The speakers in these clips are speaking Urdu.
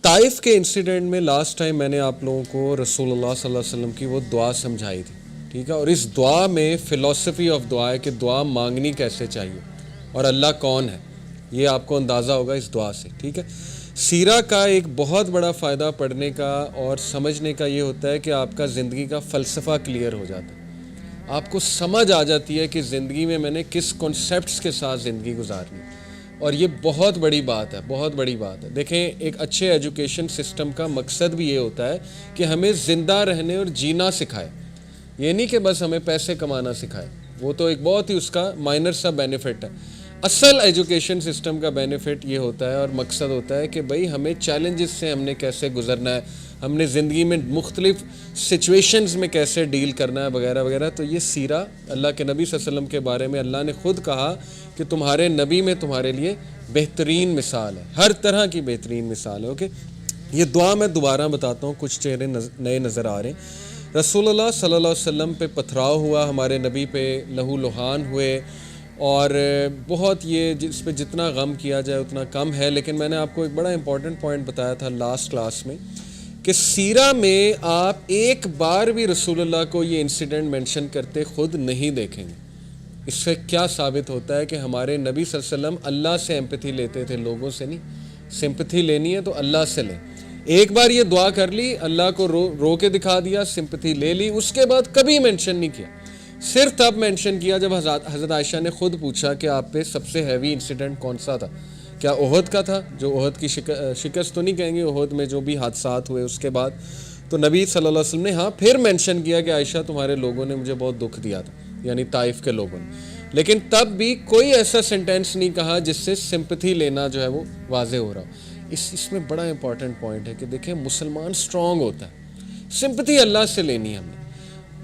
طائف کے انسیڈنٹ میں لاسٹ ٹائم میں نے آپ لوگوں کو رسول اللہ صلی اللہ علیہ وسلم کی وہ دعا سمجھائی تھی، ٹھیک ہے، اور اس دعا میں فلسفی آف دعا ہے کہ دعا مانگنی کیسے چاہیے اور اللہ کون ہے، یہ آپ کو اندازہ ہوگا اس دعا سے، ٹھیک ہے۔ سیرہ کا ایک بہت بڑا فائدہ پڑھنے کا اور سمجھنے کا یہ ہوتا ہے کہ آپ کا زندگی کا فلسفہ کلیئر ہو جاتا ہے، آپ کو سمجھ آ جاتی ہے کہ زندگی میں نے کس کنسیپٹس کے ساتھ زندگی گزارنی ہے، اور یہ بہت بڑی بات ہے، بہت بڑی بات ہے۔ دیکھیں، ایک اچھے ایجوکیشن سسٹم کا مقصد بھی یہ ہوتا ہے کہ ہمیں زندہ رہنے اور جینا سکھائے، یہ نہیں کہ بس ہمیں پیسے کمانا سکھائے، وہ تو ایک بہت ہی اس کا مائنر سا بینیفٹ ہے۔ اصل ایجوکیشن سسٹم کا بینیفٹ یہ ہوتا ہے اور مقصد ہوتا ہے کہ بھئی ہمیں چیلنجز سے ہم نے کیسے گزرنا ہے، ہم نے زندگی میں مختلف سچویشنز میں کیسے ڈیل کرنا ہے وغیرہ وغیرہ۔ تو یہ سیرہ اللہ کے نبی صلی اللہ علیہ وسلم کے بارے میں اللہ نے خود کہا کہ تمہارے نبی میں تمہارے لیے بہترین مثال ہے، ہر طرح کی بہترین مثال ہے۔ اوکے، یہ دعا میں دوبارہ بتاتا ہوں، کچھ چہرے نئے نظر آ رہے ہیں۔ رسول اللہ صلی اللہ علیہ وسلم پہ پتھراؤ ہوا، ہمارے نبی پہ لہو لہان ہوئے، اور بہت یہ اس پہ جتنا غم کیا جائے اتنا کم ہے، لیکن میں نے آپ کو ایک بڑا امپورٹنٹ پوائنٹ بتایا تھا لاسٹ کلاس میں کہ سیرہ میں آپ ایک بار بھی رسول اللہ کو یہ انسیڈنٹ مینشن کرتے خود نہیں دیکھیں گے۔ اس سے کیا ثابت ہوتا ہے کہ ہمارے نبی صلی اللہ علیہ وسلم اللہ سے ایمپتھی لیتے تھے، لوگوں سے نہیں۔ سمپتھی لینی ہے تو اللہ سے لیں۔ ایک بار یہ دعا کر لی، اللہ کو رو کے دکھا دیا، سمپتھی لے لی، اس کے بعد کبھی مینشن نہیں کیا۔ صرف تب مینشن کیا جب حضرت عائشہ نے خود پوچھا کہ آپ پہ سب سے ہیوی انسیڈنٹ کون سا تھا؟ کیا احد کا تھا؟ جو احد کی شکست تو نہیں کہیں گے، احد میں جو بھی حادثات ہوئے اس کے بعد تو نبی صلی اللہ علیہ وسلم نے پھر مینشن کیا کہ عائشہ تمہارے لوگوں نے مجھے بہت دکھ دیا تھا، یعنی طائف کے لوگوں نے، لیکن تب بھی کوئی ایسا سینٹینس نہیں کہا جس سے سمپتھی لینا جو ہے وہ واضح ہو رہا ہو۔ اس میں بڑا امپورٹنٹ پوائنٹ ہے کہ دیکھیں مسلمان سٹرونگ ہوتا ہے، سمپتھی اللہ سے لینی ہے ہم نے۔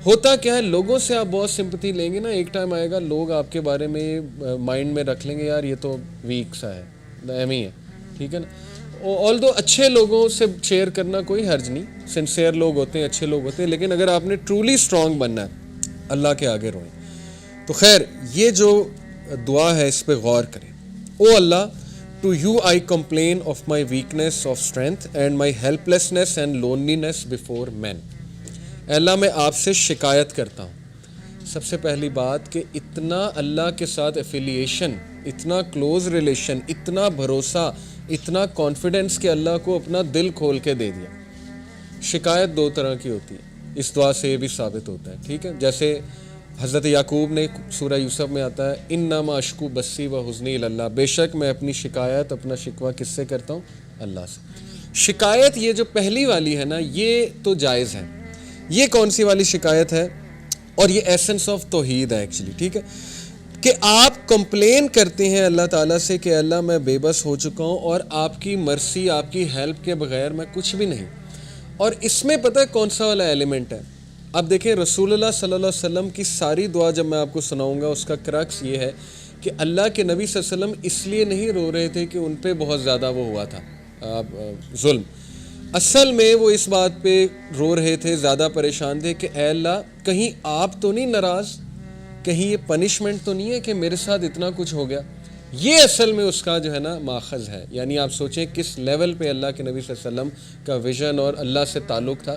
ہوتا کیا ہے، لوگوں سے آپ بہت سمپتھی لیں گے نا، ایک ٹائم آئے گا لوگ آپ کے بارے میں مائنڈ میں رکھ لیں گے یار یہ تو ویک سا ہے، ایم ہی ہے، ٹھیک ہے نا۔ آلدو اچھے لوگوں سے شیئر کرنا کوئی حرج نہیں، سنسیئر لوگ ہوتے ہیں، اچھے لوگ ہوتے ہیں، لیکن اگر آپ نے ٹرولی سٹرونگ بننا ہے اللہ کے آگے روئیں۔ تو خیر، یہ جو دعا ہے اس پہ غور کریں۔ او اللہ، to you I complain of my weakness of strength and my helplessness and loneliness before men. اے اللہ، میں آپ سے شکایت کرتا ہوں۔ سب سے پہلی بات کہ اتنا اللہ کے ساتھ ایفیلیشن، اتنا کلوز ریلیشن، اتنا بھروسہ، اتنا کانفیڈنس کہ اللہ کو اپنا دل کھول کے دے دیا۔ شکایت دو طرح کی ہوتی ہے، اس دعا سے یہ بھی ثابت ہوتا ہے، ٹھیک ہے۔ جیسے حضرت یعقوب نے سورہ یوسف میں آتا ہے انما اشکو بسی و حزنی اللہ، بے شک میں اپنی شکایت، اپنا شکوہ کس سے کرتا ہوں؟ اللہ سے۔ شکایت یہ جو پہلی والی ہے نا، یہ تو جائز ہے۔ یہ کون سی والی شکایت ہے؟ اور یہ ایسنس آف توحید ہے ایکچولی، ٹھیک ہے، کہ آپ کمپلین کرتے ہیں اللہ تعالیٰ سے کہ اللہ میں بے بس ہو چکا ہوں اور آپ کی مرسی، آپ کی ہیلپ کے بغیر میں کچھ بھی نہیں۔ اور اس میں پتہ ہے کون سا والا ایلیمنٹ ہے؟ اب دیکھیں رسول اللہ صلی اللہ علیہ وسلم کی ساری دعا جب میں آپ کو سناؤں گا اس کا کرکس یہ ہے کہ اللہ کے نبی صلی اللہ علیہ وسلم اس لیے نہیں رو رہے تھے کہ ان پہ بہت زیادہ وہ ہوا تھا ظلم، اصل میں وہ اس بات پہ رو رہے تھے، زیادہ پریشان تھے کہ اے اللہ کہیں آپ تو نہیں ناراض، کہیں یہ پنشمنٹ تو نہیں ہے کہ میرے ساتھ اتنا کچھ ہو گیا۔ یہ اصل میں اس کا جو ہے نا ماخذ ہے، یعنی آپ سوچیں کس لیول پہ اللہ کے نبی صلی اللہ علیہ وسلم کا ویژن اور اللہ سے تعلق تھا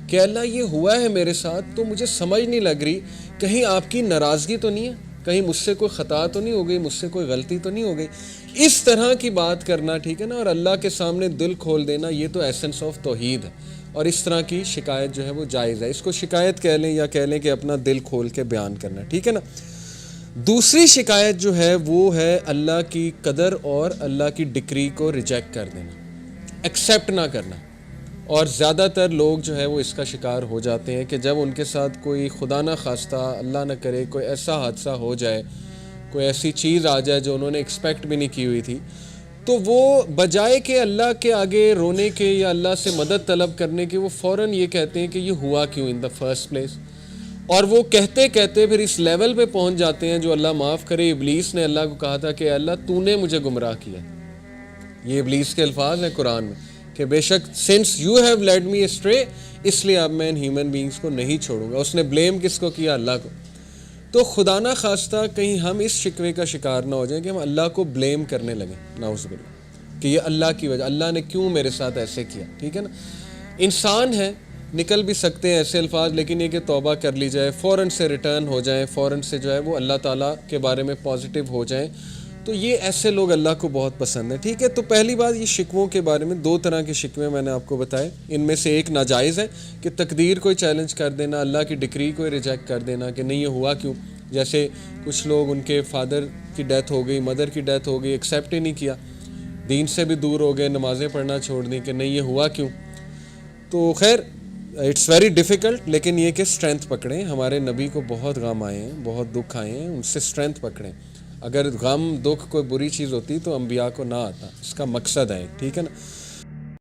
کہ اللہ یہ ہوا ہے میرے ساتھ تو مجھے سمجھ نہیں لگ رہی، کہیں آپ کی ناراضگی تو نہیں ہے، کہیں مجھ سے کوئی خطا تو نہیں ہو گئی، مجھ سے کوئی غلطی تو نہیں ہو گئی۔ اس طرح کی بات کرنا، ٹھیک ہے نا، اور اللہ کے سامنے دل کھول دینا، یہ تو ایسنس آف توحید ہے، اور اس طرح کی شکایت جو ہے وہ جائز ہے۔ اس کو شکایت کہہ لیں یا کہہ لیں کہ اپنا دل کھول کے بیان کرنا، ٹھیک ہے نا۔ دوسری شکایت جو ہے وہ ہے اللہ کی قدر اور اللہ کی ڈکری کو ریجیکٹ کر دینا، ایکسیپٹ نہ کرنا۔ اور زیادہ تر لوگ جو ہے وہ اس کا شکار ہو جاتے ہیں کہ جب ان کے ساتھ کوئی خدا نہ خواستہ، اللہ نہ کرے، کوئی ایسا حادثہ ہو جائے، کوئی ایسی چیز آ جائے جو انہوں نے ایکسپیکٹ بھی نہیں کی ہوئی تھی، تو وہ بجائے کہ اللہ کے آگے رونے کے یا اللہ سے مدد طلب کرنے کے، وہ فوراً یہ کہتے ہیں کہ یہ ہوا کیوں ان دا فرسٹ پلیس، اور وہ کہتے کہتے پھر اس لیول پہ پہنچ جاتے ہیں جو اللہ معاف کرے۔ ابلیس نے اللہ کو کہا تھا کہ اللہ تو نے مجھے گمراہ کیا، یہ ابلیس کے الفاظ ہیں قرآن میں کہ بے شک since you have led me astray, اس لیے اب میں ان ہیومن بینگز کو نہیں چھوڑوں گا۔ اس نے بلیم کس کو کیا؟ اللہ کو۔ تو خدا نہ خواستہ کہیں ہم اس شکوے کا شکار نہ ہو جائیں کہ ہم اللہ کو بلیم کرنے لگیں، نعوذ باللہ۔ کہ یہ اللہ کی وجہ، اللہ نے کیوں میرے ساتھ ایسے کیا. ٹھیک ہے نا. انسان ہے، نکل بھی سکتے ہیں ایسے الفاظ، لیکن یہ کہ توبہ کر لی جائے، فوراً سے ریٹرن ہو جائیں، فوراً سے جو ہے وہ اللہ تعالیٰ کے بارے میں پازیٹیو ہو جائیں. تو یہ ایسے لوگ اللہ کو بہت پسند ہیں. ٹھیک ہے. تو پہلی بات یہ شکووں کے بارے میں، 2 طرح کے شکوے میں نے آپ کو بتائے. ان میں سے ایک ناجائز ہے کہ تقدیر کو چیلنج کر دینا، اللہ کی ڈکری کو ریجیکٹ کر دینا کہ نہیں یہ ہوا کیوں. جیسے کچھ لوگ ان کے فادر کی ڈیتھ ہو گئی، مدر کی ڈیتھ ہو گئی، ایکسیپٹ ہی نہیں کیا، دین سے بھی دور ہو گئے، نمازیں پڑھنا چھوڑ دیں کہ نہیں یہ ہوا کیوں. تو خیر اٹس ویری ڈیفیکلٹ، لیکن یہ کہ اسٹرینتھ پکڑیں. ہمارے نبی کو بہت غم آئے ہیں، بہت دکھ آئے ہیں، ان سے اسٹرینتھ پکڑیں. اگر غم دکھ کوئی بری چیز ہوتی تو انبیاء کو نہ آتا. اس کا مقصد ہے. ٹھیک ہے نا.